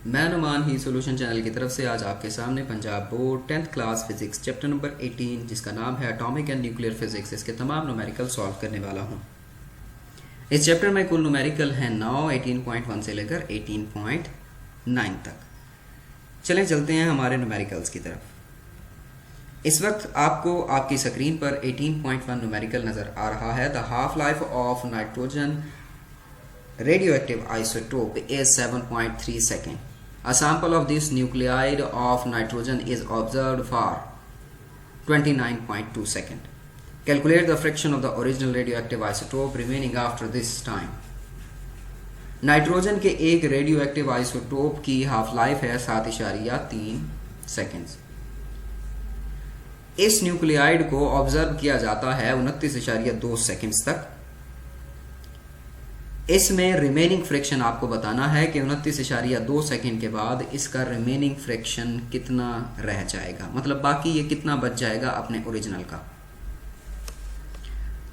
मैं नुमान ही solution channel की तरफ से आज आपके सामने Punjab board 10th class physics chapter number 18 जिसका नाम है एटॉमिक एंड न्यूक्लियर फिजिक्स, इसके तमाम न्यूमेरिकल सॉल्व करने वाला हूं। इस चैप्टर में कुल न्यूमेरिकल हैं 9, 18.1 से लेकर 18.9 तक। चलें चलते हैं हमारे न्यूमेरिकल्स की तरफ। इस वक्त आपको आपकी स्क्रीन पर 18.1 न्यूमेरिकल नजर आ रहा है। The half life of nitrogen radioactive isotope is 7.3 seconds. A sample of this nuclide of nitrogen is observed for 29.2 seconds. Calculate the fraction of the original radioactive isotope remaining after this time. Nitrogen के एक radioactive isotope की half life है 7.3 seconds. इस nuclide को observe किया जाता है 29.2 seconds तक। इसमें रिमेनिंग फ्रैक्शन आपको बताना है कि 29.2 सेकेंड के बाद इसका रिमेनिंग फ्रैक्शन कितना रह जाएगा, मतलब बाकी ये कितना बच जाएगा अपने ओरिजिनल का।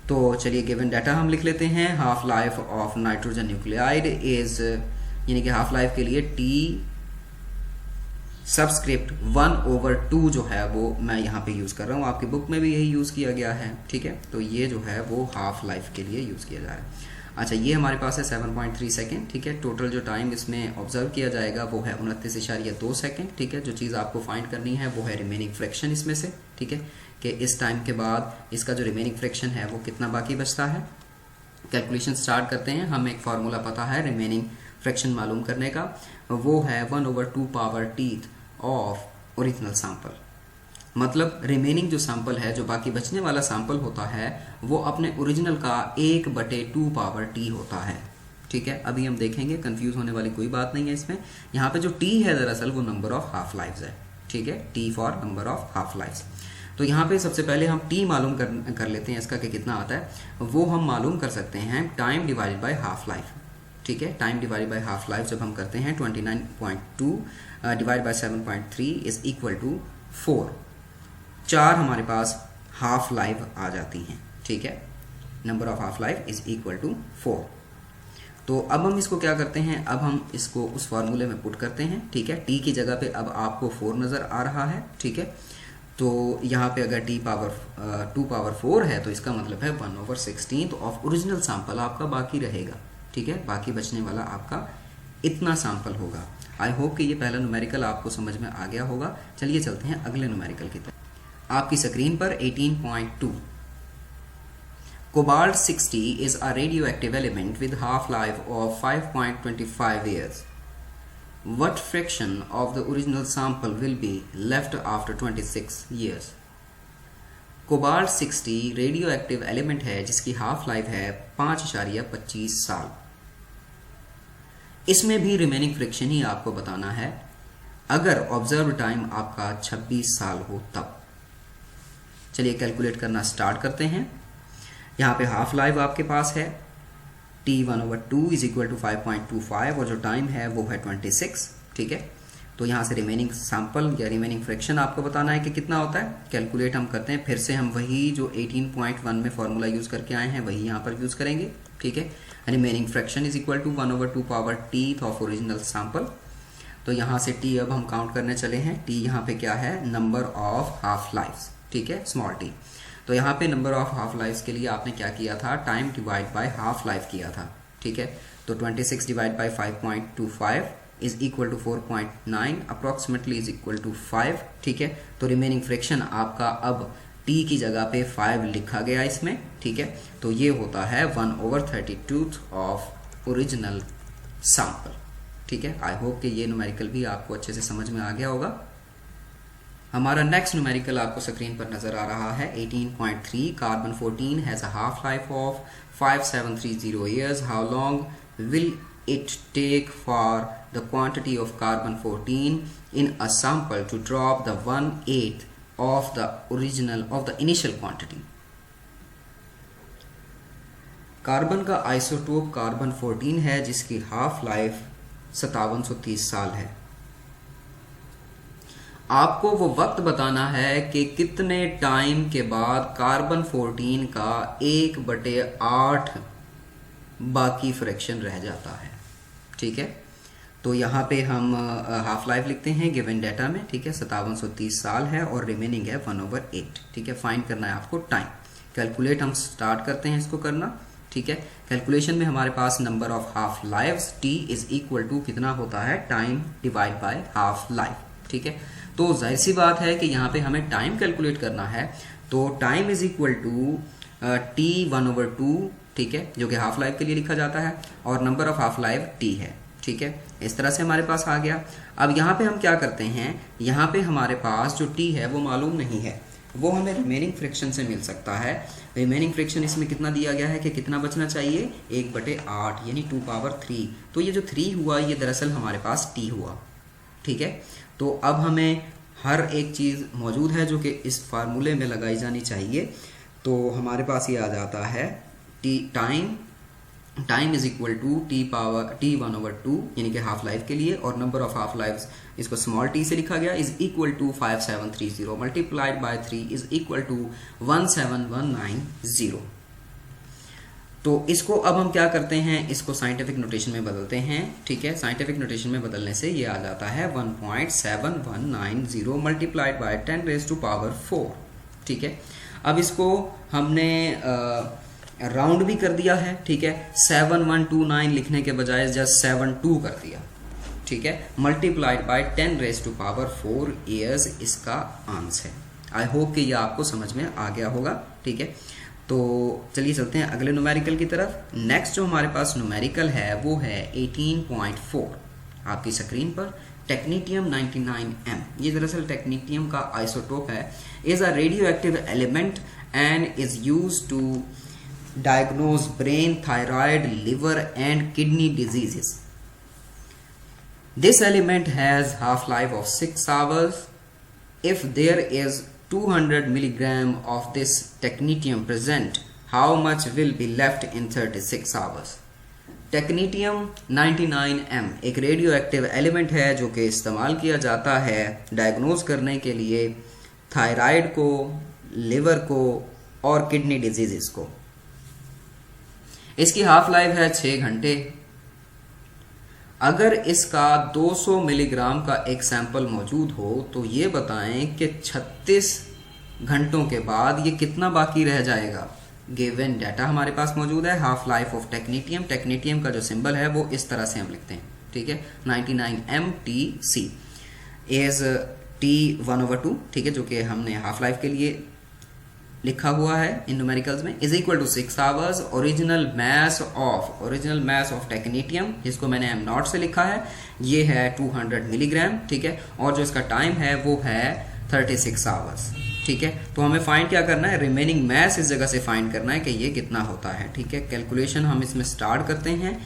तो चलिए गिवन डाटा हम लिख लेते हैं। Half life of nitrogen nuclide is, यानी कि हाफ लाइफ के लिए टी सबस्क्रिप्ट 1/2 जो है वो मैं यहाँ पे यूज कर रहा हूँ। आपकी बुक में भी यही यूज किया गया है, ठीक है। तो ये जो है वो हाफ लाइफ के लिए यूज किया जा रहा है। अच्छा, ये हमारे पास है 7.3 सेकेंड, ठीक है। टोटल जो टाइम इसमें ऑब्जर्व किया जाएगा वो है 29.2 सेकेंड, ठीक है। जो चीज़ आपको फाइंड करनी है वो है रिमेनिंग फ्रैक्शन इसमें से, ठीक है, कि इस टाइम के बाद इसका जो रिमेनिंग फ्रैक्शन है वो कितना बाकी बचता है। कैलकुलेशन स्टार्ट करते हैं। हमें एक फार्मूला पता है रिमेनिंग फ्रैक्शन मालूम करने का, वो है 1/2 power tth of original sample. मतलब रिमेनिंग जो सैंपल है, जो बाकी बचने वाला सैंपल होता है, वो अपने ओरिजिनल का 1/2 पावर टी होता है, ठीक है। अभी हम देखेंगे, कंफ्यूज होने वाली कोई बात नहीं है इसमें। यहाँ पे जो टी है दरअसल वो नंबर ऑफ हाफ लाइव्स है, ठीक है। T for number of half lives. तो यहाँ पे सबसे पहले हम टी मालूम कर लेते हैं इसका कि कितना आता है। वो हम मालूम कर सकते हैं time divided by half life, ठीक है। Time divided by half life जब हम करते हैं 29.2 divide by 7.3 is equal to 4। 4 हमारे पास हाफ लाइफ आ जाती हैं, ठीक है। Number of half life is equal to 4। तो अब हम इसको क्या करते हैं, अब हम इसको उस फॉर्मूले में पुट करते हैं, ठीक है। टी की जगह पे अब आपको 4 नजर आ रहा है, ठीक है। तो यहाँ पे अगर टी पावर 2 पावर 4 है तो इसका मतलब है 1/16 ऑफ ओरिजिनल सैंपल आपका बाकी रहेगा, ठीक है। बाकी बचने वाला आपका इतना सैंपल होगा। आई होप कि ये पहला न्यूमेरिकल आपको समझ में आ गया होगा। चलिए चलते हैं अगले न्यूमेरिकल की तरफ। आपकी स्क्रीन पर 18.2। Cobalt 60 is a radioactive element with half-life of 5.25 years. What fraction of the original sample will be left after 26 years? Cobalt 60 radioactive element है जिसकी हाफ लाइफ है 5.25 साल। इसमें भी रिमेनिंग फ्रैक्शन ही आपको बताना है अगर ऑब्जर्व टाइम आपका 26 साल हो तब। चलिए कैलकुलेट करना स्टार्ट करते हैं। यहाँ पे हाफ लाइफ आपके पास है t 1/2 इज इक्वल टू 5.25 और जो टाइम है वो है 26, ठीक है। तो यहाँ से रिमेनिंग सैंपल या रिमेनिंग फ्रैक्शन आपको बताना है कि कितना होता है। कैलकुलेट हम करते हैं, फिर से हम वही जो 18.1 में फॉर्मूला यूज करके आए हैं वही यहाँ पर यूज करेंगे, ठीक है। Remaining fraction is equal to 1/2 power tth of original sample. तो यहाँ से t अब हम काउंट करने चले हैं। t यहाँ पे क्या है, नंबर ऑफ हाफ लाइफ, ठीक है, स्मॉल t। तो यहाँ पे नंबर ऑफ हाफ लाइफ के लिए आपने क्या किया था, time divide by half life किया था, ठीक है। तो 26 divide by 5.25 is equal to 4.9 approximately is equal to 5, ठीक है। तो रिमेनिंग फ्रैक्शन आपका अब t की जगह पे 5 लिखा गया इसमें, ठीक है। तो ये होता है 1/32 ऑफ ओरिजिनल सैंपल, ठीक है। आई होप कि ये न्यूमेरिकल भी आपको अच्छे से समझ में आ गया होगा। हमारा नेक्स्ट न्यूमेरिकल आपको स्क्रीन पर नजर आ रहा है 18.3। Carbon 14 has a half life of 5730 years. How long will it take for the quantity of carbon 14 in a sample to drop the 1/8 of the initial quantity? Carbon का isotope carbon 14 है जिसकी half life 5730 साल है। आपको वो वक्त बताना है कि कितने टाइम के बाद कार्बन 14 का 1/8 बाकी फ्रैक्शन रह जाता है, ठीक है। तो यहाँ पे हम हाफ लाइफ लिखते हैं गिवन डाटा में, ठीक है। 5730 साल है और रिमेनिंग है 1/8, ठीक है। फाइंड करना है आपको टाइम। कैलकुलेट हम स्टार्ट करते हैं इसको करना, ठीक है। कैलकुलेशन में हमारे पास number of half lives t is equal to कितना होता है, time divide by half life, ठीक है। तो जाहिर सी बात है कि यहाँ पे हमें टाइम कैलकुलेट करना है, तो time is equal to t 1/2, ठीक है, जो कि हाफ लाइफ के लिए लिखा जाता है, और number of half life t है, ठीक है। इस तरह से हमारे पास आ गया। अब यहाँ पे हम क्या करते हैं, यहाँ पे हमारे पास जो t है वो मालूम नहीं है, वो हमें रिमेनिंग फ्रिक्शन से मिल सकता है। रिमेनिंग फ्रिक्शन इसमें कितना दिया गया है कि कितना बचना चाहिए, 1/8 यानी 2 पावर 3। तो ये जो 3 हुआ ये दरअसल हमारे पास t हुआ, ठीक है। तो अब हमें हर एक चीज़ मौजूद है जो कि इस फार्मूले में लगाई जानी चाहिए। तो हमारे पास ये आ जाता है time is equal to t 1/2 यानी कि हाफ लाइफ के लिए, और नंबर ऑफ हाफ लाइफ इसको स्मॉल t से लिखा गया, is equal to 5730 multiplied by 3 is equal to 17190। तो इसको अब हम क्या करते हैं, इसको साइंटिफिक नोटेशन में बदलते हैं, ठीक है। साइंटिफिक नोटेशन में बदलने से ये आ जाता है 1.7190 मल्टीप्लाइड बाय 10⁻⁴, ठीक है। अब इसको हमने राउंड भी कर दिया है, ठीक है। 7129 लिखने के बजाय जस्ट 72 कर दिया, ठीक है। मल्टीप्लाइड बाय 10⁻⁴ ईयर्स इसका आंसर है। आई होप कि यह आपको समझ में आ गया होगा, ठीक है। तो चलिए चलते हैं अगले न्यूमेरिकल की तरफ। नेक्स्ट जो हमारे पास न्यूमेरिकल है वो है 18.4 आपकी स्क्रीन पर, टेक्नीटियम 99M। ये दरअसल टेक्नीटियम का आइसोटोप है, is a radio active element and is used to diagnose brain, thyroid, liver and kidney diseases. This element has half-life of 6 hours. If there is 200 milligram of this technetium present, how much will be left in 36 hours? टेक्नीटियम 99M एक radio active element है जो कि इस्तेमाल किया जाता है diagnose करने के लिए थायराइड को, लिवर को और किडनी डिजीजेस को। इसकी हाफ लाइफ है 6 घंटे। अगर इसका 200 मिलीग्राम का एक सैंपल मौजूद हो तो ये बताएं कि 36 घंटों के बाद ये कितना बाकी रह जाएगा। गिवन डाटा हमारे पास मौजूद है, हाफ लाइफ ऑफ टेक्नीटियम। टेक्नीटियम का जो सिंबल है वो इस तरह से हम लिखते हैं, ठीक है, 99MTC इज T 1/2, ठीक है, जो कि हमने हाफ लाइफ के लिए लिखा हुआ है इन न्यूमेरिकल्स में, is equal to 6 hours. Original mass of technetium जिसको मैंने m0 से लिखा है ये है 200 मिलीग्राम, ठीक है, और जो इसका टाइम है वो है 36 आवर्स, ठीक है। तो हमें फाइंड क्या करना है, रिमेनिंग मास इस जगह से फाइंड करना है कि ये कितना होता है, ठीक है। कैलकुलेशन हम इसमें स्टार्ट करते हैं।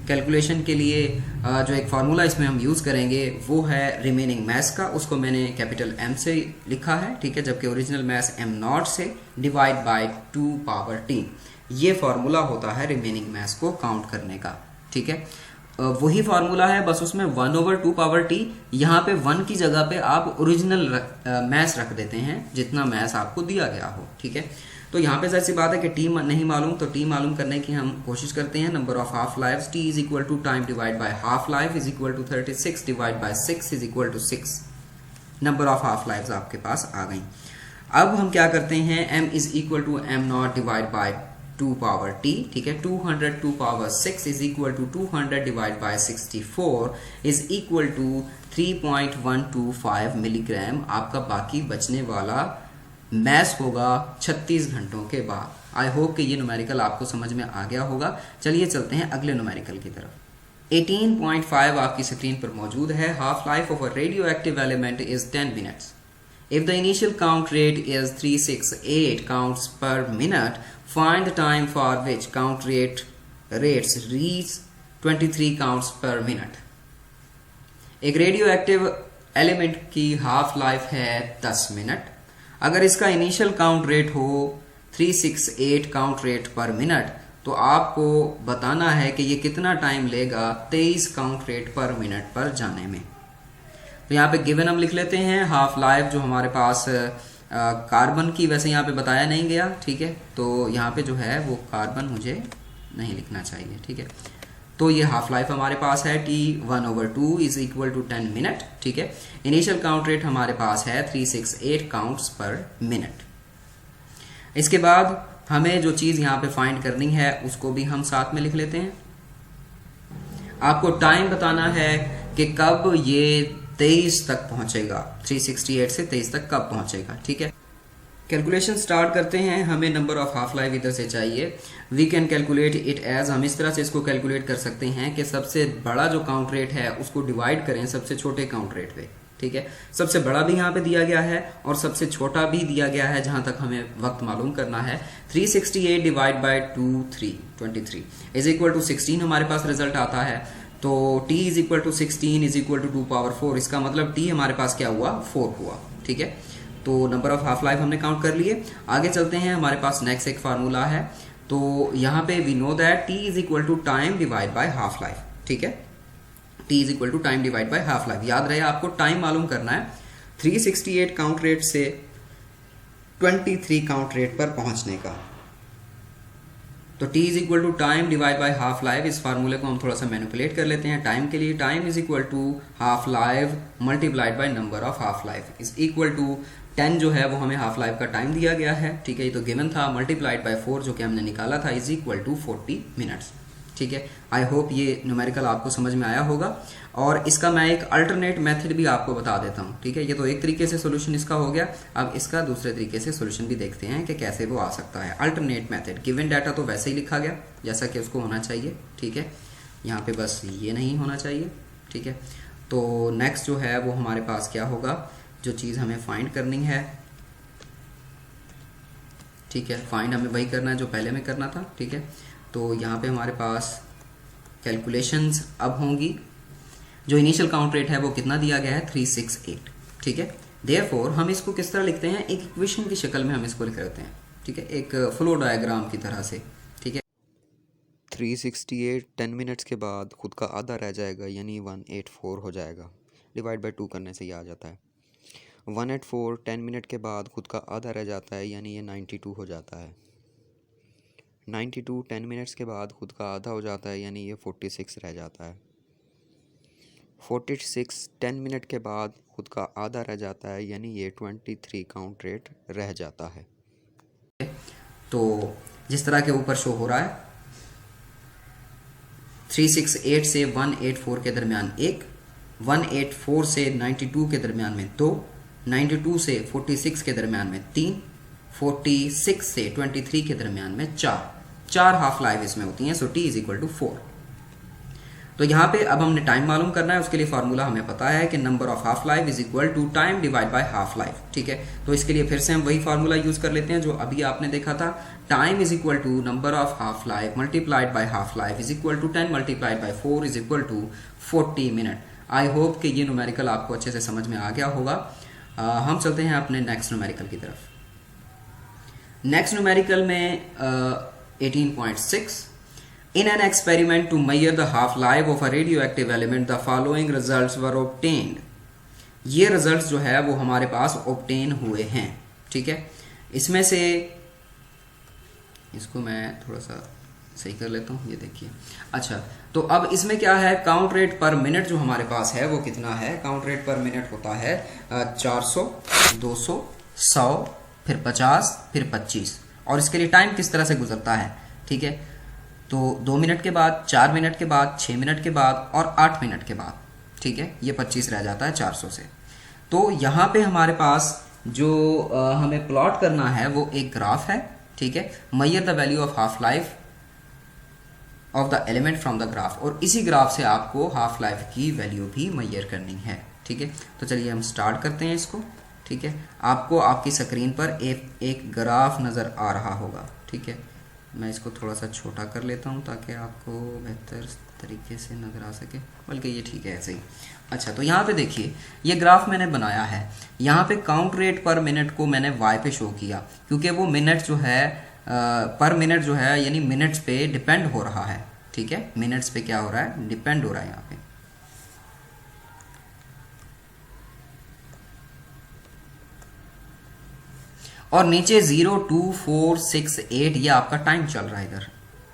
कैलकुलेशन के लिए जो एक फार्मूला इसमें हम यूज़ करेंगे वो है रिमेनिंग मास का, उसको मैंने कैपिटल M से लिखा है, ठीक है, जबकि ओरिजिनल मास m0 से डिवाइड बाय 2 पावर t। ये फार्मूला होता है रिमेनिंग मास को काउंट करने का, ठीक है। वही फार्मूला है, बस उसमें 1/2 पावर t, यहाँ पे 1 की जगह पे आप ओरिजिनल मास रख देते हैं जितना मास आपको दिया गया हो, ठीक है। तो यहाँ पे सी बात है कि t नहीं मालूम, तो t मालूम करने की हम कोशिश करते हैं। Number of half life t is equal to time divide by half life is equal to 36 divide by 6 is equal to 6। Number of half life आपके पास आ गई। अब हम क्या करते हैं, m is equal to m0 divide by 2 power t, ठीक है। 202 power 6 is equal to 200 divide by 64 is equal to 3.125 milligram आपका बाकी बचने वाला मैस होगा 36 घंटों के बाद। आई होप कि ये न्यूमेरिकल आपको समझ में आ गया होगा। चलिए चलते हैं अगले न्यूमेरिकल की तरफ। 18.5 आपकी स्क्रीन पर मौजूद है। Half life of a radio active element is 10 minutes. If the initial count rate is 368 counts पर minute, find the time for which count rates reach 23 counts पर मिनट। एक रेडियो एक्टिव एलिमेंट की half life है 10 minute. अगर इसका initial count rate हो 368 count rate पर minute, तो आपको बताना है कि ये कितना टाइम लेगा 23 काउंट रेट पर मिनट पर जाने में। तो यहाँ पे गिवन हम लिख लेते हैं। हाफ लाइफ जो हमारे पास कार्बन की, वैसे यहाँ पे बताया नहीं गया, ठीक है, तो यहाँ पे जो है वो कार्बन मुझे नहीं लिखना चाहिए, ठीक है। तो ये हाफ लाइफ हमारे पास है t 1/2 is equal to 10 minute, ठीक है। इनिशियल काउंट रेट हमारे पास है 368 काउंट्स पर मिनट। इसके बाद हमें जो चीज यहाँ पे फाइंड करनी है उसको भी हम साथ में लिख लेते हैं। आपको टाइम बताना है कि कब ये 23 तक पहुंचेगा, 368 से 23 तक कब पहुंचेगा, ठीक है। कैलकुलेशन स्टार्ट करते हैं। हमें नंबर ऑफ हाफ लाइफ इधर से चाहिए। We can calculate it as, हम इस तरह से इसको कैलकुलेट कर सकते हैं कि सबसे बड़ा जो काउंट रेट है उसको डिवाइड करें सबसे छोटे काउंट रेट पे, ठीक है। सबसे बड़ा भी यहाँ पे दिया गया है और सबसे छोटा भी दिया गया है जहां तक हमें वक्त मालूम करना है। 368 divide by 23 is equal to 16 हमारे पास रिजल्ट आता है। तो t is equal to 16 is equal to 2^4, इसका मतलब t हमारे पास क्या हुआ, 4 हुआ, ठीक है। तो नंबर ऑफ हाफ लाइफ हमने काउंट कर लिए। आगे चलते हैं, हमारे पास नेक्स्ट एक फार्मूला है। तो यहाँ पे we know that t is equal to time divide by half life, ठीक है। t is equal to time divide by half life. याद रहे आपको टाइम मालूम करना है 368 काउंट रेट से 23 काउंट रेट पर पहुंचने का। तो t is equal to time divide by half life. इस फार्मूले को हम थोड़ा सा मैनिपुलेट कर लेते हैं टाइम के लिए। Time is equal to half life multiplied by number of half life is equal to 10 जो है वो हमें हाफ लाइफ का टाइम दिया गया है, ठीक है, ये तो गिवन था, मल्टीप्लाइड बाय 4 जो कि हमने निकाला था इज इक्वल टू 40 मिनट्स, ठीक है। आई होप ये न्यूमेरिकल आपको समझ में आया होगा। और इसका मैं एक अल्टरनेट मेथड भी आपको बता देता हूँ, ठीक है। ये तो एक तरीके से सोल्यूशन इसका हो गया। अब इसका दूसरे तरीके से सोल्यूशन भी देखते हैं कि कैसे वो आ सकता है। अल्टरनेट मेथड, गिवन डाटा तो वैसे ही लिखा गया जैसा कि उसको होना चाहिए, ठीक है। यहाँ पे बस ये नहीं होना चाहिए, ठीक है। तो नेक्स्ट जो है वो हमारे पास क्या होगा, जो चीज़ हमें फाइंड करनी है, ठीक है। फाइंड हमें वही करना है जो पहले में करना था, ठीक है। तो यहाँ पे हमारे पास कैलकुलेशंस अब होंगी। जो इनिशियल काउंट रेट है वो कितना दिया गया है, 368, ठीक है। देयरफॉर हम इसको किस तरह लिखते हैं, एक इक्वेशन की शक्ल में हम इसको लिख लेते हैं, ठीक है, एक फ्लो डायग्राम की तरह से, ठीक है। 368 10 मिनट्स के बाद खुद का आधा रह जाएगा, यानी 184 हो जाएगा। डिवाइड बाय 2 करने से ये आ जाता है। 184 10 मिनट के बाद खुद का आधा रह जाता है, यानी ये 92 हो जाता है। 92 10 मिनट्स के बाद खुद का आधा हो जाता है, यानी ये 46 रह जाता है। 46 10 मिनट के बाद खुद का आधा रह जाता है, यानी ये 23 काउंट रेट रह जाता है। तो जिस तरह के ऊपर शो हो रहा है, 368 से 184 के दरमियान 1, 184 से 92 के दरमियान में 2, 92 से 46 के दरमियान में 3, 46 से 23 के दरमियान में 4 हाफ लाइफ इसमें होती हैं। सो t इज इक्वल टू 4। तो यहाँ पे अब हमने टाइम मालूम करना है। उसके लिए फार्मूला हमें पता है कि number of half life is equal to time divide by half life, ठीक है। तो इसके लिए फिर से हम वही फार्मूला यूज कर लेते हैं जो अभी आपने देखा था। Time is equal to number of half life multiplied by half life is equal to 10 multiplied by 4 is equal to 40 minute. I hope कि ये न्यूमेरिकल आपको अच्छे से समझ में आ गया होगा। हम चलते हैं अपने नेक्स्ट न्यूमेरिकल की तरफ। नेक्स्ट न्यूमेरिकल में 18.6, in an experiment to measure the half-life of a radioactive element, the following results were obtained. ये results जो है वो हमारे पास obtain हुए हैं, ठीक है। इसमें से इसको मैं थोड़ा सा सही कर लेता हूँ, ये देखिए। अच्छा, तो अब इसमें क्या है, काउंट रेट पर मिनट जो हमारे पास है वो कितना है। काउंट रेट पर मिनट होता है 400, 200, 100, फिर 50, फिर 25। और इसके लिए टाइम किस तरह से गुजरता है, ठीक है। तो 2 मिनट के बाद, 4 मिनट के बाद, 6 मिनट के बाद और 8 मिनट के बाद, ठीक है। ये 25 रह जाता है 400 से। तो यहाँ पे हमारे पास जो हमें प्लॉट करना है वो एक ग्राफ है, ठीक है। Measure the value of half life of the element from the graph, और इसी ग्राफ से आपको हाफ लाइफ की वैल्यू भी मेजर करनी है, ठीक है। तो चलिए हम स्टार्ट करते हैं इसको, ठीक है। आपको आपकी स्क्रीन पर एक ग्राफ नज़र आ रहा होगा, ठीक है। मैं इसको थोड़ा सा छोटा कर लेता हूँ ताकि आपको बेहतर तरीके से नज़र आ सके, बल्कि ये ठीक है ऐसे ही। अच्छा, तो यहाँ पे देखिए ये ग्राफ मैंने बनाया है। यहाँ पे काउंट रेट पर मिनट को मैंने y पे शो किया, क्योंकि वो मिनट जो है पर मिनट जो है यानी मिनट्स पे डिपेंड हो रहा है, ठीक है। मिनट्स पे क्या हो रहा है, डिपेंड हो रहा है यहाँ पे। और नीचे 0, 2, 4, 6, 8 ये आपका टाइम चल रहा है इधर,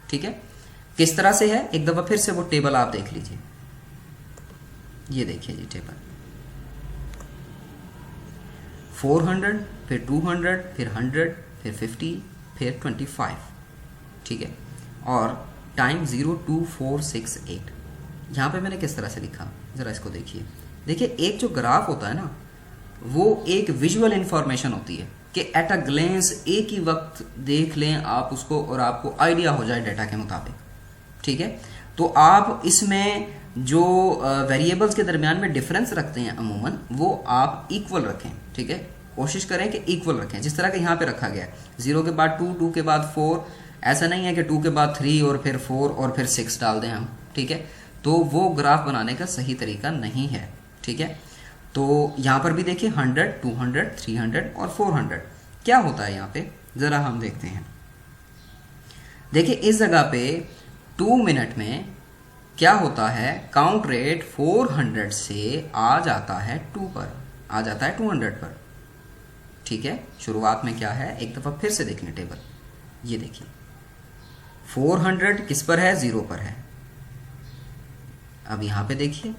ठीक है। किस तरह से है, एक दफ़ा फिर से वो टेबल आप देख लीजिए। ये देखिए जी टेबल, 400, फिर 200, फिर 100, फिर 50, फिर 25, ठीक है, और टाइम 02468। यहाँ पे मैंने किस तरह से लिखा, ज़रा इसको देखिए। देखिए एक जो ग्राफ होता है ना, वो एक विजुअल इंफॉर्मेशन होती है कि एट अ ग्लेंस एक ही वक्त देख लें आप उसको और आपको आइडिया हो जाए डाटा के मुताबिक, ठीक है। तो आप इसमें जो वेरिएबल्स के दरमियान में डिफरेंस रखते हैं अमूमन, वो आप इक्वल रखें, ठीक है। कोशिश करें कि इक्वल रखें, जिस तरह के यहाँ पे रखा गया है, 0 के बाद 2, 2 के बाद 4। ऐसा नहीं है कि 2 के बाद 3 और फिर 4 और फिर 6 डाल दें हम, ठीक है। तो वो ग्राफ बनाने का सही तरीका नहीं है, ठीक है। तो यहाँ पर भी देखिए 100, 200, 300 और 400 क्या होता है यहाँ पे, ज़रा हम देखते हैं। देखिए इस जगह पे 2 मिनट में क्या होता है, काउंट रेट 400 से आ जाता है 2 पर, आ जाता है 200 पर, ठीक है। शुरुआत में क्या है, एक दफ़ा फिर से देख लें टेबल। ये देखिए 400 किस पर है, 0 पर है। अब यहाँ पे देखिए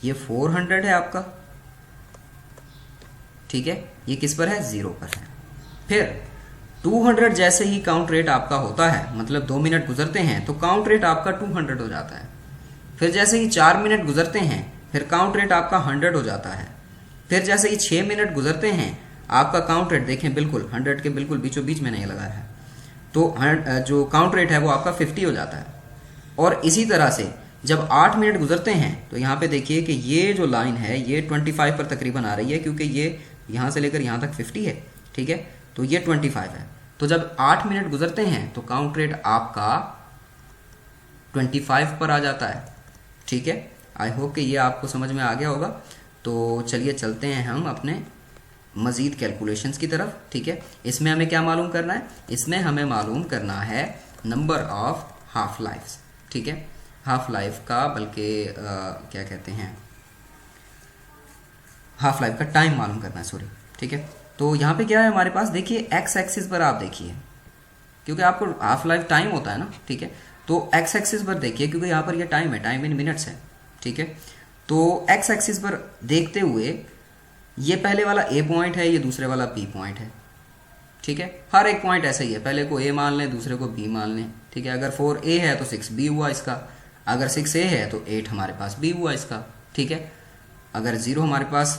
ये 400 है आपका, ठीक है, ये किस पर है, 0 पर है। फिर 200 जैसे ही काउंट रेट आपका होता है, मतलब 2 मिनट गुजरते हैं तो काउंट रेट आपका 200 हो जाता है। फिर जैसे ही 4 मिनट गुजरते हैं फिर काउंट रेट आपका 100 हो जाता है। फिर जैसे ही 6 मिनट गुजरते हैं आपका काउंट रेट देखें बिल्कुल 100 के बिल्कुल बीचों बीच में नहीं लगाया है, तो जो काउंट रेट है वो आपका 50 हो जाता है। और इसी तरह से जब 8 मिनट गुजरते हैं तो यहाँ पे देखिए कि ये जो लाइन है ये 25 पर तकरीबन आ रही है, क्योंकि ये यहाँ से लेकर यहाँ तक 50 है, ठीक है, तो ये 25 है। तो जब 8 मिनट गुजरते हैं तो काउंट रेट आपका 25 पर आ जाता है, ठीक है। आई होप कि ये आपको समझ में आ गया होगा। तो चलिए चलते हैं हम अपने मज़ीद कैलकुलेशंस की तरफ, ठीक है। इसमें हमें क्या मालूम करना है, इसमें हमें मालूम करना है नंबर ऑफ हाफ लाइफ्स, ठीक है। हाफ लाइफ का, बल्कि क्या कहते हैं, हाफ लाइफ का टाइम मालूम करना है, सॉरी, ठीक है। तो यहाँ पे क्या है हमारे पास, देखिए एक्स एक्सिस पर आप देखिए, क्योंकि आपको हाफ लाइफ टाइम होता है ना, ठीक है। तो एक्स एक्सिस पर देखिए, क्योंकि यहाँ पर ये टाइम है, टाइम इन मिनट्स है, ठीक है। तो एक्स एक्सिस पर देखते हुए ये पहले वाला ए पॉइंट है, ये दूसरे वाला बी पॉइंट है, ठीक है। हर एक पॉइंट ऐसा ही है, पहले को ए मान लें, दूसरे को बी मान लें, ठीक है। अगर 4A है तो 6B हुआ इसका, अगर 6A है तो 8 हमारे पास B हुआ इसका, ठीक है। अगर 0 हमारे पास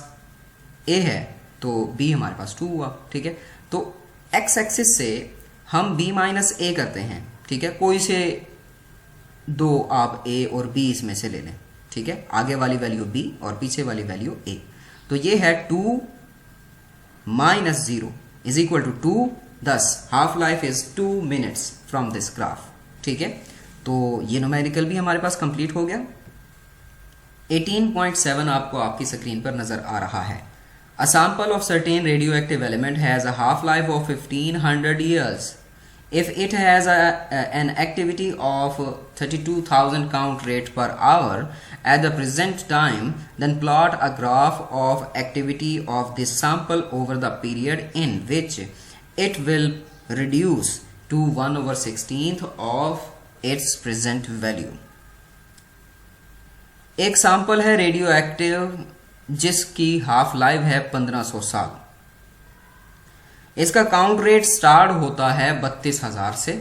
A है तो B हमारे पास 2 हुआ, ठीक है। तो एक्स एक्सिस से हम B माइनस A करते हैं, ठीक है। कोई से 2 आप A और B इसमें से ले लें, ठीक है। आगे वाली वैल्यू B और पीछे वाली वैल्यू A। तो ये है 2 minus 0 is equal to 2, thus half life is 2 minutes from this graph, ठीक है। तो ये न्यूमेरिकल भी हमारे पास कंप्लीट हो गया। 18.7 आपको आपकी स्क्रीन पर नजर आ रहा है। A sample of certain radioactive element has a half-life of 1500 years. If it has an activity of 32,000 count rate per hour at the present time, then plot a graph of activity of this sample over the period in which it will reduce to 1/16th of its present value. एक sample है radio active जिसकी half life है 1500 साल। इसका count rate start होता है 32,000 से।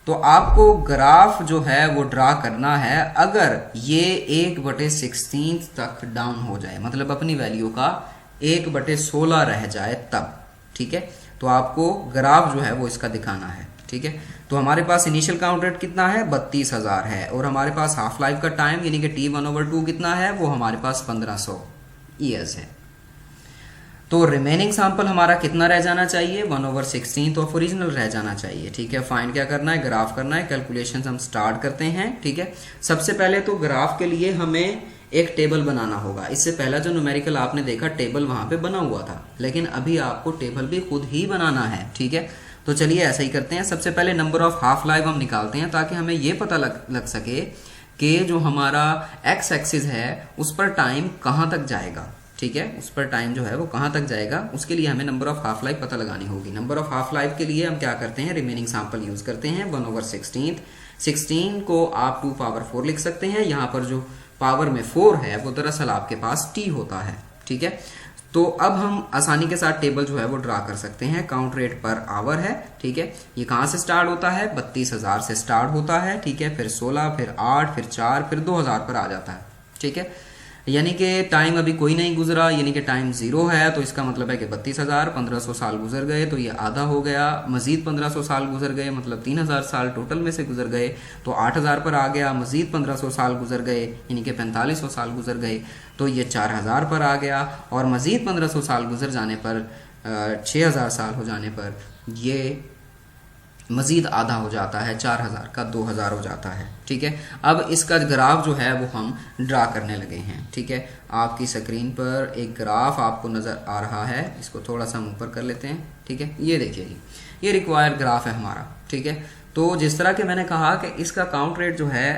तो आपको ग्राफ जो है वो ड्रा करना है अगर ये 1/16 तक डाउन हो जाए, मतलब अपनी वैल्यू का 1/16 रह जाए तब, ठीक है। तो आपको ग्राफ जो है वो इसका दिखाना है, ठीक है। तो हमारे पास इनिशियल काउंट रेट कितना है, 32,000 है, और हमारे पास हाफ लाइफ का टाइम यानी कि T1/2 कितना है, वो हमारे पास 1500 ईयर्स है। तो रिमेनिंग सैंपल हमारा कितना रह जाना चाहिए, 1/16 ऑफ ओरिजिनल रह जाना चाहिए, ठीक है। फाइंड क्या करना है, ग्राफ करना है। कैलकुलेशन हम स्टार्ट करते हैं, ठीक है। सबसे पहले तो ग्राफ के लिए हमें एक टेबल बनाना होगा। इससे पहला जो न्यूमेरिकल आपने देखा टेबल वहां पे बना हुआ था, लेकिन अभी आपको टेबल भी खुद ही बनाना है, ठीक है। तो चलिए ऐसा ही करते हैं। सबसे पहले नंबर ऑफ हाफ लाइफ हम निकालते हैं ताकि हमें ये पता लग सके कि जो हमारा एक्स एक्सिस है उस पर टाइम कहाँ तक जाएगा, ठीक है। उस पर टाइम जो है वो कहाँ तक जाएगा, उसके लिए हमें नंबर ऑफ हाफ लाइफ पता लगानी होगी। नंबर ऑफ हाफ लाइफ के लिए हम क्या करते हैं, रिमेनिंग सैंपल यूज करते हैं 1/16। 16 को आप 2 पावर 4 लिख सकते हैं। यहाँ पर जो पावर में 4 है वो दरअसल आपके पास t होता है, ठीक है। तो अब हम आसानी के साथ टेबल जो है वो ड्रा कर सकते हैं। काउंट रेट पर आवर है, ठीक है। ये कहाँ से स्टार्ट होता है? 32,000 से स्टार्ट होता है, ठीक है। फिर 16, फिर 8, फिर 4, फिर 2000 पर आ जाता है, ठीक है। यानी कि टाइम अभी कोई नहीं गुजरा, यानी कि टाइम 0 है, तो इसका मतलब है कि 32,000, 1500 साल गुजर गए तो ये आधा हो गया। मजीद 1500 साल गुजर गए, मतलब 3000 साल टोटल में से गुजर गए, तो 8000 पर आ गया। मजीद 1500 साल गुजर गए, यानी कि 4500 साल गुजर गए, तो ये 4000 पर आ गया। और मजीद 1500 साल गुजर जाने पर 6000 साल हो जाने पर ये मज़ीद आधा हो जाता है, 4000 का 2000 हो जाता है, ठीक है। अब इसका ग्राफ जो है वो हम ड्रा करने लगे हैं, ठीक है। आपकी स्क्रीन पर एक ग्राफ आपको नज़र आ रहा है, इसको थोड़ा सा हम ऊपर कर लेते हैं, ठीक है। ये देखिए जी, ये रिक्वायर्ड ग्राफ है हमारा, ठीक है। तो जिस तरह के मैंने कहा कि इसका काउंट रेट जो है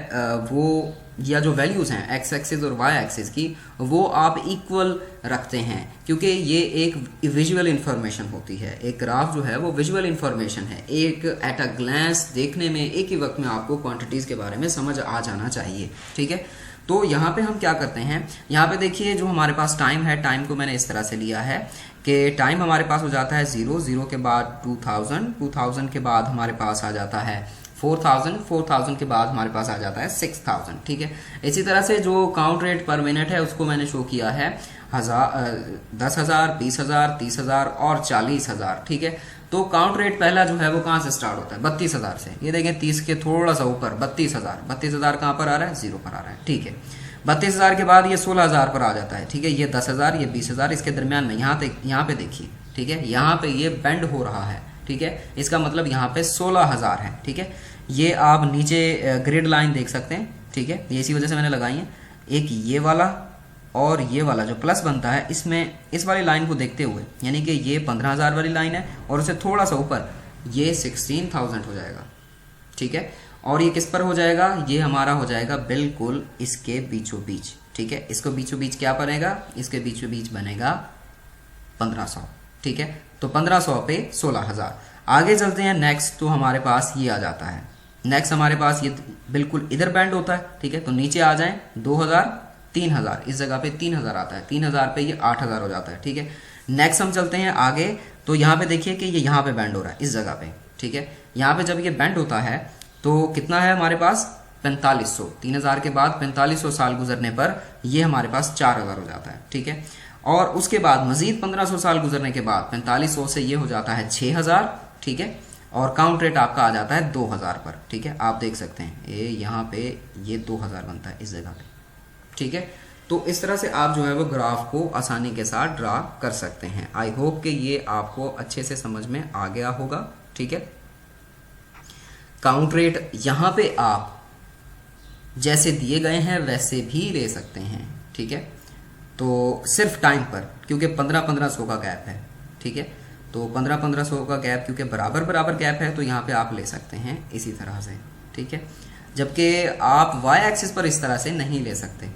वो या जो वैल्यूज़ हैं एक्स एक्सिस और वाई एक्सिस की, वो आप इक्वल रखते हैं, क्योंकि ये एक विजुअल इन्फॉर्मेशन होती है। एक ग्राफ जो है वो विजुअल इन्फॉर्मेशन है, एक एट अ ग्लैंस देखने में एक ही वक्त में आपको क्वांटिटीज़ के बारे में समझ आ जाना चाहिए, ठीक है। तो यहाँ पे हम क्या करते हैं, यहाँ पे देखिए जो हमारे पास टाइम है, टाइम को मैंने इस तरह से लिया है कि टाइम हमारे पास हो जाता है 0, 0 के बाद 2000, 2000 के बाद हमारे पास आ जाता है 4000, 4000 के बाद हमारे पास आ जाता है 6000, ठीक है। इसी तरह से जो काउंट रेट पर मिनट है उसको मैंने शो किया है 10,000, 20,000, 30,000 और 40,000, ठीक है। तो काउंट रेट पहला जो है वो कहाँ से स्टार्ट होता है? 32,000 से। ये देखें 30 के थोड़ा सा ऊपर 32,000, 32,000 कहाँ पर आ रहा है? 0 पर आ रहा है, ठीक है। 32,000 के बाद ये 16,000 पर आ जाता है, ठीक है। ये 10,000, ये 20,000, इसके दरमियान में यहाँ पे देखिए, ठीक है, यहाँ पे ये बेंड हो रहा है, ठीक है। इसका मतलब यहाँ पे 16,000 है, ठीक है। ये आप नीचे ग्रिड लाइन देख सकते हैं, ठीक है, ये इसी वजह से मैंने लगाई है। एक ये वाला और ये वाला जो प्लस बनता है, इसमें इस वाली लाइन को देखते हुए, यानी कि ये 15,000 वाली लाइन है और उससे थोड़ा सा ऊपर ये 16,000 हो जाएगा, ठीक है। और ये किस पर हो जाएगा? ये हमारा हो जाएगा बिल्कुल इसके बीचों बीच, ठीक है। इसको बीचों बीच क्या बनेगा? इसके बीचों बीच बनेगा 1500, ठीक है। तो 1500 पे 16,000। आगे चलते हैं नेक्स्ट, तो हमारे पास ये आ जाता है। नेक्स्ट हमारे पास ये बिल्कुल इधर बैंड होता है, ठीक है। तो नीचे आ जाएं 2000, 3000, इस जगह पे 3000 आता है, 3000 पे ये 8000 हो जाता है, ठीक है। नेक्स्ट हम चलते हैं आगे, तो यहाँ पे देखिए कि ये यहाँ पे बैंड हो रहा है इस जगह पे, ठीक है। यहाँ पे जब ये बैंड होता है तो कितना है हमारे पास? 4500। 3000 के बाद 4500 साल गुजरने पर ये हमारे पास 4000 हो जाता है, ठीक है। और उसके बाद मजीद 1500 साल गुजरने के बाद 4500 से ये हो जाता है 6000, ठीक है। और काउंट रेट आपका आ जाता है 2000 पर, ठीक है। आप देख सकते हैं ये यहाँ पे ये 2000 बनता है इस जगह पे, ठीक है। तो इस तरह से आप जो है वो ग्राफ को आसानी के साथ ड्रा कर सकते हैं। आई होप कि ये आपको अच्छे से समझ में आ गया होगा, ठीक है। काउंट रेट यहाँ पे आप जैसे दिए गए हैं वैसे भी ले सकते हैं, ठीक है। तो सिर्फ टाइम पर, क्योंकि 1500 का गैप है, ठीक है। तो 1500 का गैप क्योंकि बराबर बराबर गैप है, तो यहाँ पे आप ले सकते हैं इसी तरह से, ठीक है। जबकि आप वाई एक्सिस पर इस तरह से नहीं ले सकते,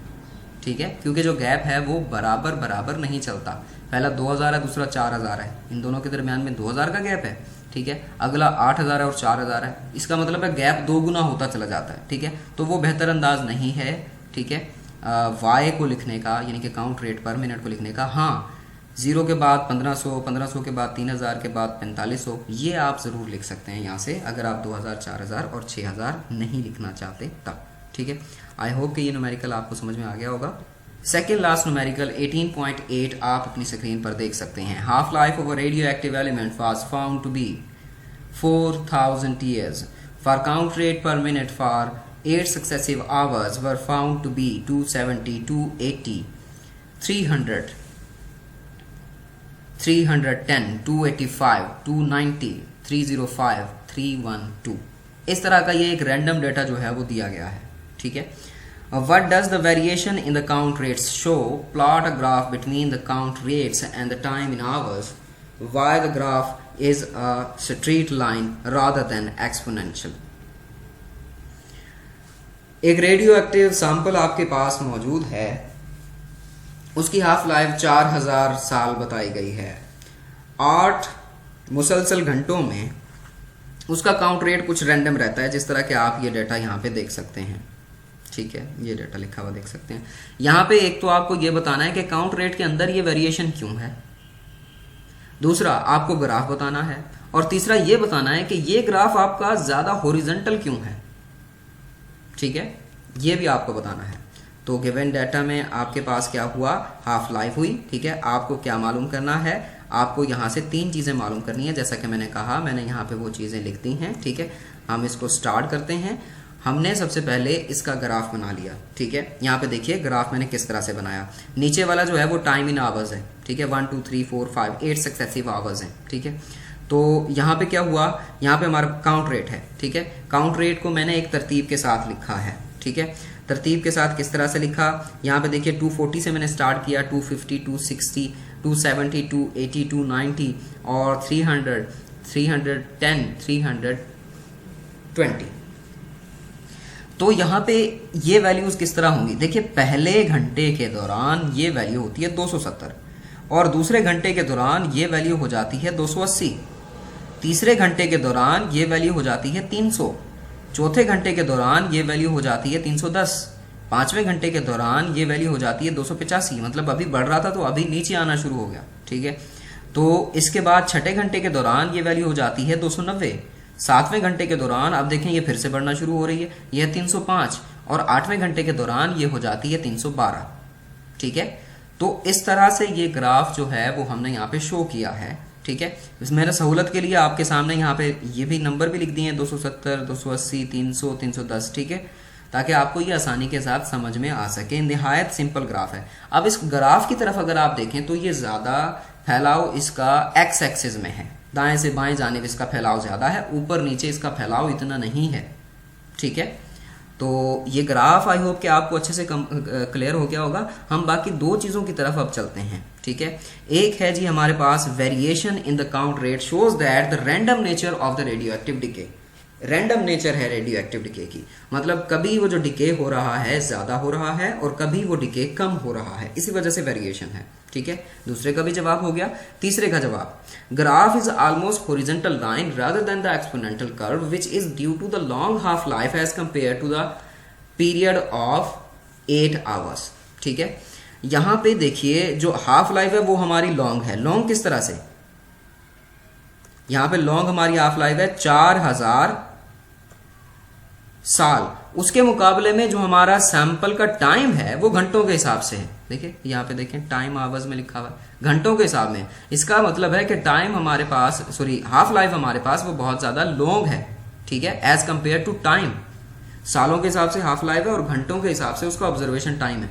ठीक है, क्योंकि जो गैप है वो बराबर बराबर नहीं चलता। पहला 2000 है, दूसरा 4000 है, इन दोनों के दरमियान में 2000 का गैप है, ठीक है। अगला 8000 है और 4000 है, इसका मतलब है गैप 2 गुना होता चला जाता है, ठीक है। तो वो बेहतर अंदाज नहीं है, ठीक है, वाई को लिखने का, यानी कि काउंट रेट पर मिनट को लिखने का। हाँ, 0 के बाद 1500, 1500 के बाद 3000 के बाद 4500, ये आप ज़रूर लिख सकते हैं यहाँ से, अगर आप 2000, 4000 और 6000 नहीं लिखना चाहते तब, ठीक है। आई होप कि ये न्यूमेरिकल आपको समझ में आ गया होगा। सेकेंड लास्ट न्यूमेरिकल 18.8 आप अपनी स्क्रीन पर देख सकते हैं। Half life of a radio active element was found to be 4000 years. For count rate per minute for 8 successive hours were found to be 270, 280, 300, 310, 285, 290, 305, 312। इस तरह का ये एक रैंडम डेटा जो है वो दिया गया है, ठीक है। What does the variation in the count rates show? Plot a graph between the count rates and the time in hours. Why the graph is a straight line rather than exponential? एक radio active sample आपके पास मौजूद है, उसकी half life 4000 साल बताई गई है। 8 मुसलसल घंटों में उसका काउंट रेट कुछ रैंडम रहता है, जिस तरह के आप ये डाटा यहाँ पे देख सकते हैं। ठीक है, ये डाटा लिखा हुआ देख सकते हैं यहाँ पे। एक तो आपको ये बताना है कि काउंट रेट के अंदर ये वेरिएशन क्यों है, दूसरा आपको ग्राफ बताना है, और तीसरा ये बताना है कि ये ग्राफ आपका ज्यादा हॉरिजॉन्टल क्यों है। ठीक है, ये भी आपको बताना है। तो गिवन डाटा में आपके पास क्या हुआ, हाफ लाइफ हुई। ठीक है, आपको क्या मालूम करना है, आपको यहाँ से 3 चीजें मालूम करनी है। जैसा कि मैंने कहा, मैंने यहाँ पे वो चीजें लिख दी हैं। ठीक है, हम इसको स्टार्ट करते हैं। हमने सबसे पहले इसका ग्राफ बना लिया। ठीक है, यहाँ पे देखिए ग्राफ मैंने किस तरह से बनाया। नीचे वाला जो है वो टाइम इन आवर्स है। ठीक है, 1 2 3 4 5 8 सक्सेसिव आवर्स हैं। ठीक है, तो यहाँ पे क्या हुआ, यहाँ पे हमारा काउंट रेट है। ठीक है, काउंट रेट को मैंने एक तरतीब के साथ लिखा है। ठीक है, तरतीब के साथ किस तरह से लिखा, यहाँ पे देखिए 240 से मैंने स्टार्ट किया, 250, 260, 270, 280, 290 और 300, 310, 320। तो यहाँ पे ये वैल्यूज किस तरह होंगी, देखिए पहले घंटे के दौरान ये वैल्यू होती है 270 और दूसरे घंटे के दौरान ये वैल्यू हो जाती है 280, तीसरे घंटे के दौरान ये वैल्यू हो जाती है 300, चौथे घंटे के दौरान ये वैल्यू हो जाती है 310, पांचवें घंटे के दौरान ये वैल्यू हो जाती है 285। मतलब अभी बढ़ रहा था तो अभी नीचे आना शुरू हो गया। ठीक है, तो इसके बाद छठे घंटे के दौरान ये वैल्यू हो जाती है 290, सातवें घंटे के दौरान अब देखें ये फिर से बढ़ना शुरू हो रही है, यह 305 और आठवें घंटे के दौरान ये हो जाती है 312। ठीक है, तो इस तरह से ये ग्राफ जो है वो हमने यहाँ पे शो किया है। ठीक है, मेरे सहूलत के लिए आपके सामने यहाँ पे ये भी नंबर भी लिख दिए हैं, 270, 280, 300, 310। ठीक है, ताकि आपको ये आसानी के साथ समझ में आ सके। निहायत सिंपल ग्राफ है। अब इस ग्राफ की तरफ अगर आप देखें तो ये ज्यादा फैलाव इसका एक्स एक्सिस में है, दाएं से बाएं जानिब इसका फैलाव ज्यादा है, ऊपर नीचे इसका फैलाव इतना नहीं है। ठीक है, तो ये ग्राफ आई होप कि आपको अच्छे से क्लियर हो गया होगा। हम बाकी 2 चीजों की तरफ अब चलते हैं। ठीक है, एक है जी हमारे पास variation in the count rate shows that the random nature of the radioactive decay. Random nature है रेडियो एक्टिव डिके की, मतलब कभी वो जो डिके हो रहा है ज्यादा हो रहा है और कभी वो डिके कम हो रहा है, इसी वजह से वेरिएशन है। ठीक है, दूसरे का भी जवाब हो गया। तीसरे का जवाब, graph is almost horizontal line rather than the exponential curve which is due to the long half life as compare to the period of 8 hours. ठीक है, यहां पे देखिए जो हाफ लाइफ है वो हमारी लॉन्ग है। लॉन्ग किस तरह से, यहां पे लॉन्ग हमारी हाफ लाइफ है 4000 साल, उसके मुकाबले में जो हमारा सैंपल का टाइम है वो घंटों के हिसाब से है। देखिए यहाँ पे देखें टाइम आवर्स में लिखा हुआ है, घंटों के हिसाब में। इसका मतलब है कि टाइम हमारे पास, सॉरी हाफ लाइफ हमारे पास वो बहुत ज्यादा लॉन्ग है। ठीक है, एज कंपेयर टू टाइम, सालों के हिसाब से हाफ लाइफ है और घंटों के हिसाब से उसका ऑब्जर्वेशन टाइम है।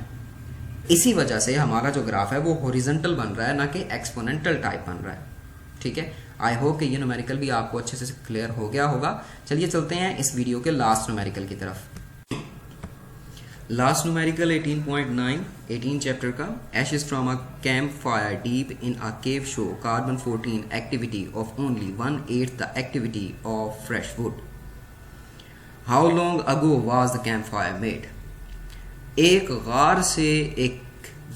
इसी वजह से हमारा जो ग्राफ है वो हॉरिजॉन्टल बन रहा है, ना कि एक्सपोनेंटल टाइप बन रहा है। ठीक है, आई होप कि ये न्यूमेरिकल भी आपको अच्छे से क्लियर हो गया होगा। चलिए चलते हैं इस वीडियो के लास्ट न्यूमेरिकल की तरफ। लास्ट न्यूमेरिकल 18.9 18 चैप्टर का, ashes from a camp fire deep in a cave show carbon 14 activity of only 1/8 the activity of fresh would. How long ago was the camp fire made. एक गार से एक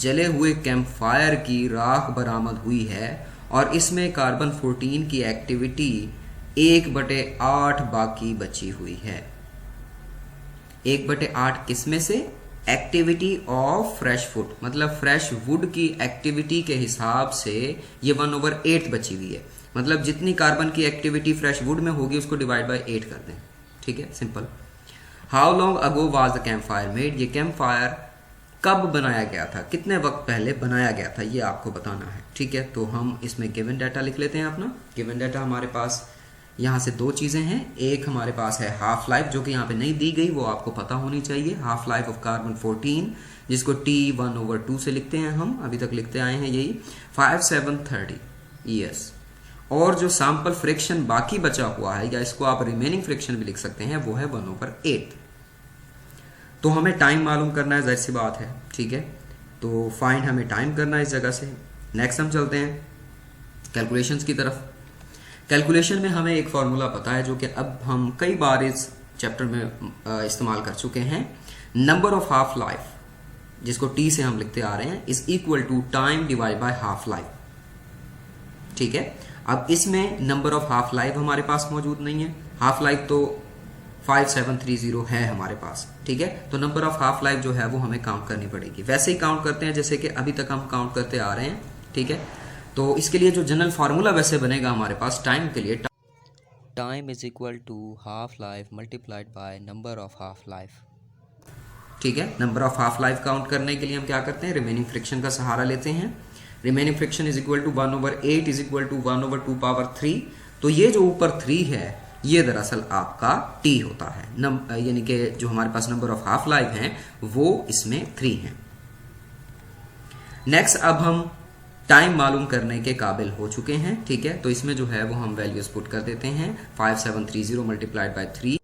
जले हुए camp fire की राख बरामद हुई है और इसमें कार्बन 14 की एक्टिविटी 1/8 बाकी बची हुई है। 1/8 किसमें से, एक्टिविटी ऑफ फ्रेश वुड, मतलब फ्रेश वुड की एक्टिविटी के हिसाब से ये 1/8 बची हुई है। मतलब जितनी कार्बन की एक्टिविटी फ्रेश वुड में होगी उसको डिवाइड बाय 8 कर दें। ठीक है, simple. How long ago was the camp fire made, ये कैंप फायर कब बनाया गया था, कितने वक्त पहले बनाया गया था, ये आपको बताना है। ठीक है, तो हम इसमें गिवन डाटा लिख लेते हैं अपना। गिवन डाटा हमारे पास यहाँ से 2 चीजें हैं। एक हमारे पास है हाफ लाइफ, जो कि यहाँ पे नहीं दी गई, वो आपको पता होनी चाहिए। हाफ लाइफ ऑफ कार्बन 14, जिसको T1/2 से लिखते हैं, हम अभी तक लिखते आए हैं यही, 5730 ईयर्स। और जो सैंपल फ्रिक्शन बाकी बचा हुआ है, या इसको आप रिमेनिंग फ्रिक्शन भी लिख सकते हैं, वो है 1/8। तो हमें टाइम मालूम करना है, जाहिर सी बात है। ठीक है, तो फाइंड हमें टाइम करना है इस जगह से। नेक्स्ट हम चलते हैं कैलकुलेशंस की तरफ। कैलकुलेशन में हमें एक फॉर्मूला पता है जो कि अब हम कई बार इस चैप्टर में इस्तेमाल कर चुके हैं। नंबर ऑफ हाफ लाइफ, जिसको T से हम लिखते आ रहे हैं, is equal to time divide by half life. ठीक है, अब इसमें नंबर ऑफ हाफ लाइफ हमारे पास मौजूद नहीं है। हाफ लाइफ तो 5730 है हमारे पास, ठीक है। तो नंबर ऑफ हाफ लाइफ जो है वो हमें काउंट करनी पड़ेगी। वैसे ही काउंट करते हैं जैसे कि अभी तक हम काउंट करते आ रहे हैं, ठीक है। तो इसके लिए जो जनरल फार्मूला वैसे बनेगा हमारे पास टाइम के लिए, time is equal to half life multiplied by number of half life, ठीक है। Number of half life count करने के लिए हम क्या करते हैं, रिमेनिंग फ्रिक्शन का सहारा लेते हैं। Remaining fraction is equal to 1/8 is equal to 1/2 power 3। तो ये जो ऊपर 3 है ये दरअसल आपका t होता है, यानी कि जो हमारे पास नंबर ऑफ हाफ लाइफ हैं वो इसमें 3 हैं। नेक्स्ट अब हम टाइम मालूम करने के काबिल हो चुके हैं, ठीक है। तो इसमें जो है वो हम वैल्यूज पुट कर देते हैं। 5730 मल्टीप्लाइड बाय 3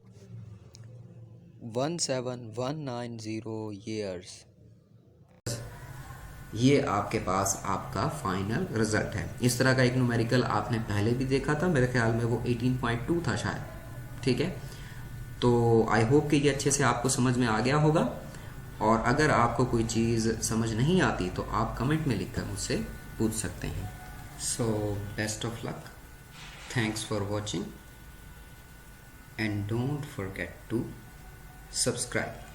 17190 ईयर्स। ये आपके पास आपका फाइनल रिजल्ट है। इस तरह का एक न्यूमेरिकल आपने पहले भी देखा था, मेरे ख्याल में वो 18.2 था शायद, ठीक है। तो आई होप कि ये अच्छे से आपको समझ में आ गया होगा। और अगर आपको कोई चीज़ समझ नहीं आती तो आप कमेंट में लिखकर मुझसे पूछ सकते हैं। So best of luck, thanks for watching and don't forget to subscribe.